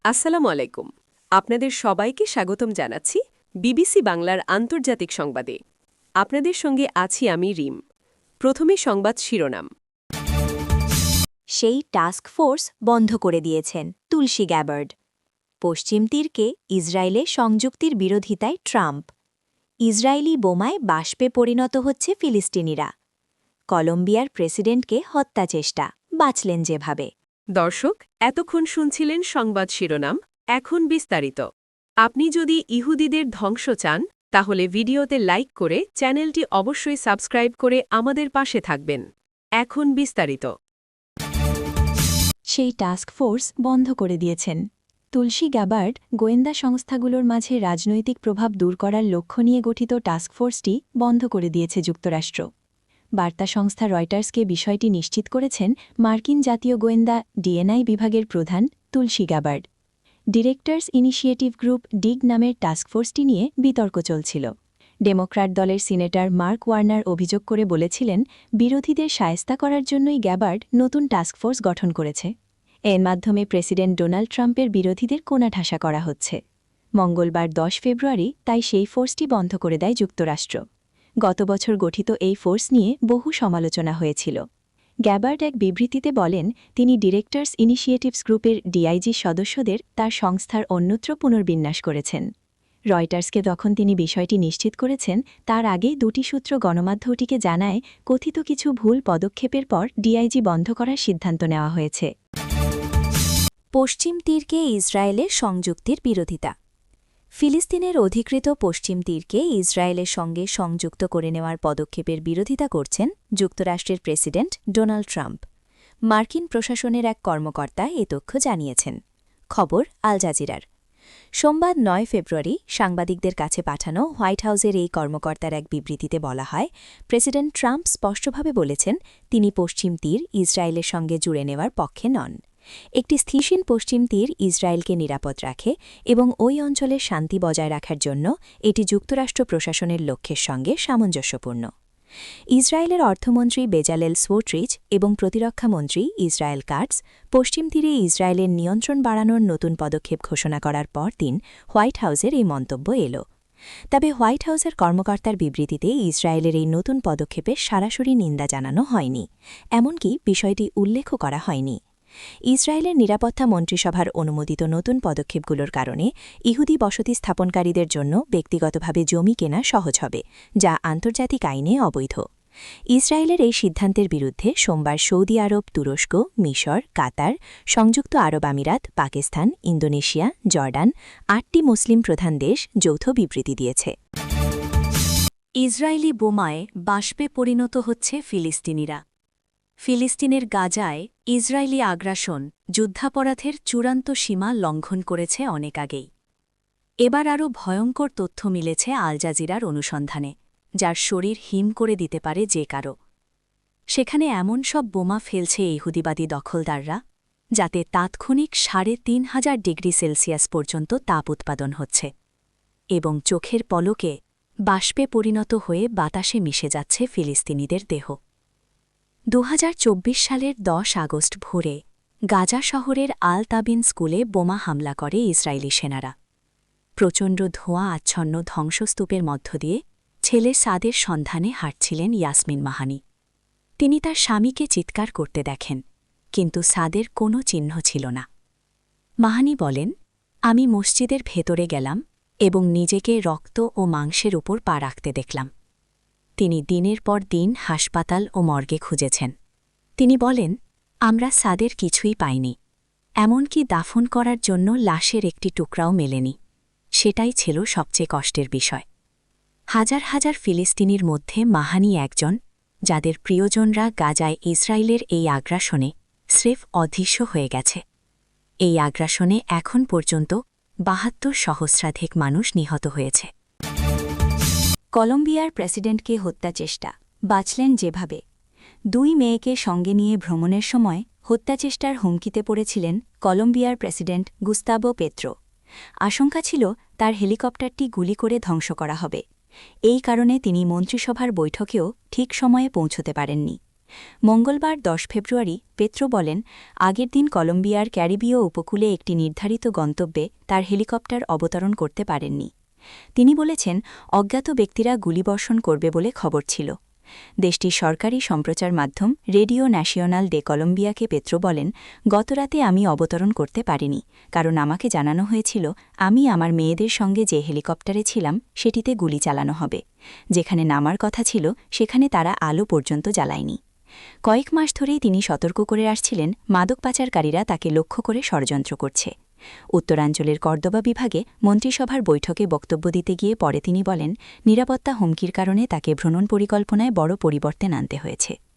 আসসালামু আলাইকুম। আপনাদের সবাইকে স্বাগতম জানাচ্ছি বিবিসি বাংলার আন্তর্জাতিক সংবাদে। আপনাদের সঙ্গে আছি আমি রিম। প্রথমে সংবাদ শিরোনাম। সেই টাস্ক ফোর্স বন্ধ করে দিয়েছেন তুলসী গ্যাবার্ড। পশ্চিম তীরকে ইসরায়েলে সংযুক্তির বিরোধিতায় ট্রাম্প। ইসরায়েলি বোমায় বাষ্পে পরিণত হচ্ছে ফিলিস্তিনিরা। কলম্বিয়ার প্রেসিডেন্টকে হত্যা চেষ্টা, বাঁচলেন যেভাবে। দর্শক, এতক্ষণ শুনছিলেন সংবাদ শিরোনাম। এখন বিস্তারিত। আপনি যদি ইহুদিদের ধ্বংস চান তাহলে ভিডিওতে লাইক করে চ্যানেলটি অবশ্যই সাবস্ক্রাইব করে আমাদের পাশে থাকবেন। এখন বিস্তারিত। সেই টাস্ক ফোর্স বন্ধ করে দিয়েছেন তুলসী গ্যাবার্ড। গোয়েন্দা সংস্থাগুলোর মাঝে রাজনৈতিক প্রভাব দূর করার লক্ষ্য নিয়ে গঠিত টাস্কফোর্সটি বন্ধ করে দিয়েছে যুক্তরাষ্ট্র। বার্তা সংস্থা রয়টার্সকে বিষয়টি নিশ্চিত করেছেন মার্কিন জাতীয় গোয়েন্দা ডিএনআই বিভাগের প্রধান তুলসী গ্যাবার্ড। ডিরেক্টরস ইনিশিয়েটিভ গ্রুপ ডিগ নামের টাস্কফোর্সটি নিয়ে বিতর্ক চলছিল। ডেমোক্র্যাট দলের সিনেটর মার্ক ওয়ার্নার অভিযোগ করে বলেছিলেন, বিরোধীদের শায়েস্তা করার জন্যই গ্যাবার্ড নতুন টাস্কফোর্স গঠন করেছে। এর মাধ্যমে প্রেসিডেন্ট ডোনাল্ড ট্রাম্পের বিরোধীদের কোণঠাসা করা হচ্ছে। মঙ্গলবার 10 ফেব্রুয়ারি তাই সেই ফোর্সটি বন্ধ করে দেয় যুক্তরাষ্ট্র। গত বছর গঠিত এই ফোর্স নিয়ে বহু সমালোচনা হয়েছিল। গ্যাবার্ড এক বিবৃতিতে বলেন, তিনি ডিরেক্টরস ইনিশিয়েটিভস গ্রুপের ডিআইজি সদস্যদের তার সংস্থার অন্যত্র পুনর্বিন্যাস করেছেন। রয়টার্সকে তখন তিনি বিষয়টি নিশ্চিত করেছেন, তার আগে দুটি সূত্র গণমাধ্যমটিকে জানায় কথিত কিছু ভুল পদক্ষেপের পর ডিআইজি বন্ধ করার সিদ্ধান্ত নেওয়া হয়েছে। পশ্চিম তীরকে ইসরায়েলের সংযুক্তির বিরোধিতা। ফিলিস্তিনের অধিকৃত পশ্চিম তীরকে ইসরায়েলের সঙ্গে সংযুক্ত করে নেওয়ার পদক্ষেপের বিরোধিতা করছেন যুক্তরাষ্ট্রের প্রেসিডেন্ট ডোনাল্ড ট্রাম্প। মার্কিন প্রশাসনের এক কর্মকর্তা এ তথ্য জানিয়েছেন। খবর আল জাজিরার। সোমবার 9 ফেব্রুয়ারি সাংবাদিকদের কাছে পাঠানো হোয়াইট হাউসের এই কর্মকর্তার এক বিবৃতিতে বলা হয়, প্রেসিডেন্ট ট্রাম্প স্পষ্টভাবে বলেছেন তিনি পশ্চিম তীর ইসরায়েলের সঙ্গে জুড়ে নেওয়ার পক্ষে নন। একটি স্থিতিশীল পশ্চিম তীর ইসরায়েলকে নিরাপদ রাখে এবং ওই অঞ্চলের শান্তি বজায় রাখার জন্য এটি যুক্তরাষ্ট্র প্রশাসনের লক্ষ্যের সঙ্গে সামঞ্জস্যপূর্ণ। ইসরায়েলের অর্থমন্ত্রী বেজালেল স্মোট্রিচ এবং প্রতিরক্ষামন্ত্রী ইসরায়েল কাটস পশ্চিম তীরে ইসরায়েলের নিয়ন্ত্রণ বাড়ানোর নতুন পদক্ষেপ ঘোষণা করার পরদিন হোয়াইট হাউসের এই মন্তব্য এল। তবে হোয়াইট হাউসের কর্মকর্তার বিবৃতিতে ইসরায়েলের এই নতুন পদক্ষেপের সরাসরি নিন্দা জানানো হয়নি, এমনকি বিষয়টি উল্লেখও করা হয়নি। ইসরায়েলের নিরাপত্তা মন্ত্রিসভার অনুমোদিত নতুন পদক্ষেপগুলোর কারণে ইহুদি বসতি স্থাপনকারীদের জন্য ব্যক্তিগতভাবে জমি কেনা সহজ হবে, যা আন্তর্জাতিক আইনে অবৈধ। ইসরায়েলের এই সিদ্ধান্তের বিরুদ্ধে সোমবার সৌদি আরব, তুরস্ক, মিশর, কাতার, সংযুক্ত আরব আমিরাত, পাকিস্তান, ইন্দোনেশিয়া, জর্ডান 8টি মুসলিম প্রধান দেশ যৌথ বিবৃতি দিয়েছে। ইসরায়েলি বোমায় বাষ্পে পরিণত হচ্ছে ফিলিস্তিনিরা। ফিলিস্তিনের গাজায় ইসরায়েলি আগ্রাসন যুদ্ধাপরাধের চূড়ান্ত সীমা লঙ্ঘন করেছে অনেক আগেই। এবার আরও ভয়ঙ্কর তথ্য মিলেছে আল জাজিরার অনুসন্ধানে, যার শরীর হিম করে দিতে পারে যে কারো। সেখানে এমন সব বোমা ফেলছে ইহুদিবাদী দখলদাররা, যাতে তাৎক্ষণিক ৩,৫০০ ডিগ্রি সেলসিয়াস পর্যন্ত তাপ উৎপাদন হচ্ছে এবং চোখের পলকে বাষ্পে পরিণত হয়ে বাতাসে মিশে যাচ্ছে ফিলিস্তিনিদের দেহ। ২০২৪ সালের ১০ আগস্ট ভোরে গাজা শহরের আল তাবিন স্কুলে বোমা হামলা করে ইসরায়েলি সেনারা। প্রচণ্ড ধোঁয়া আচ্ছন্ন ধ্বংসস্তূপের মধ্য দিয়ে ছেলে সাদের সন্ধানে হাঁটছিলেন ইয়াসমিন মাহানি। তিনি তার স্বামীকে চিৎকার করতে দেখেন, কিন্তু সাদের কোনো চিহ্ন ছিল না। মাহানি বলেন, আমি মসজিদের ভেতরে গেলাম এবং নিজেকে রক্ত ও মাংসের উপর পা রাখতে দেখলাম। তিনি দিনের পর দিন হাসপাতাল ও মর্গে খুঁজেছেন। তিনি বলেন, আমরা সাদের কিছুই পাইনি, এমনকি দাফন করার জন্য লাশের একটি টুকরাও মেলেনি। সেটাই ছিল সবচেয়ে কষ্টের বিষয়। হাজার হাজার ফিলিস্তিনির মধ্যে মাহানি একজন, যাদের প্রিয়জনরা গাজায় ইসরায়েলের এই আগ্রাসনে স্রেফ অদৃশ্য হয়ে গেছে। এই আগ্রাসনে এখন পর্যন্ত ৭২ সহস্রাধিক মানুষ নিহত হয়েছে। কলম্বিয়ার প্রেসিডেন্টকে হত্যা চেষ্টা, বাঁচলেন যেভাবে। 2 মেয়েকে সঙ্গে নিয়ে ভ্রমণের সময় হত্যাচেষ্টার হুমকিতে পড়েছিলেন কলম্বিয়ার প্রেসিডেন্ট গুস্তাভো পেত্রো। আশঙ্কা ছিল তার হেলিকপ্টারটি গুলি করে ধ্বংস করা হবে। এই কারণে তিনি মন্ত্রিসভার বৈঠকেও ঠিক সময়ে পৌঁছতে পারেননি। মঙ্গলবার 10 ফেব্রুয়ারি পেত্রো বলেন, আগের দিন কলম্বিয়ার ক্যারিবীয় উপকূলে একটি নির্ধারিত গন্তব্যে তার হেলিকপ্টার অবতরণ করতে পারেননি। তিনি বলেছেন, অজ্ঞাত ব্যক্তিরা গুলিবর্ষণ করবে বলে খবর ছিল। দেশটির সরকারি সম্প্রচার মাধ্যম রেডিও ন্যাশনাল ডে কলম্বিয়াকে পেত্রো বলেন, গতরাতে আমি অবতরণ করতে পারিনি, কারণ আমাকে জানানো হয়েছিল আমি আমার মেয়েদের সঙ্গে যে হেলিকপ্টারে ছিলাম সেটিতে গুলি চালানো হবে। যেখানে নামার কথা ছিল সেখানে তারা আলো পর্যন্ত জ্বালায়নি। কয়েক মাস ধরেই তিনি সতর্ক করে আসছিলেন মাদক পাচারকারীরা তাকে লক্ষ্য করে ষড়যন্ত্র করছে। উত্তরাঞ্চলের কর্দোবা বিভাগে মন্ত্রিসভার বৈঠকে বক্তব্য দিতে গিয়ে পরে তিনি বলেন, নিরাপত্তা হুমকির কারণে তাকে ভ্রমণ পরিকল্পনায় বড় পরিবর্তন আনতে হয়েছে।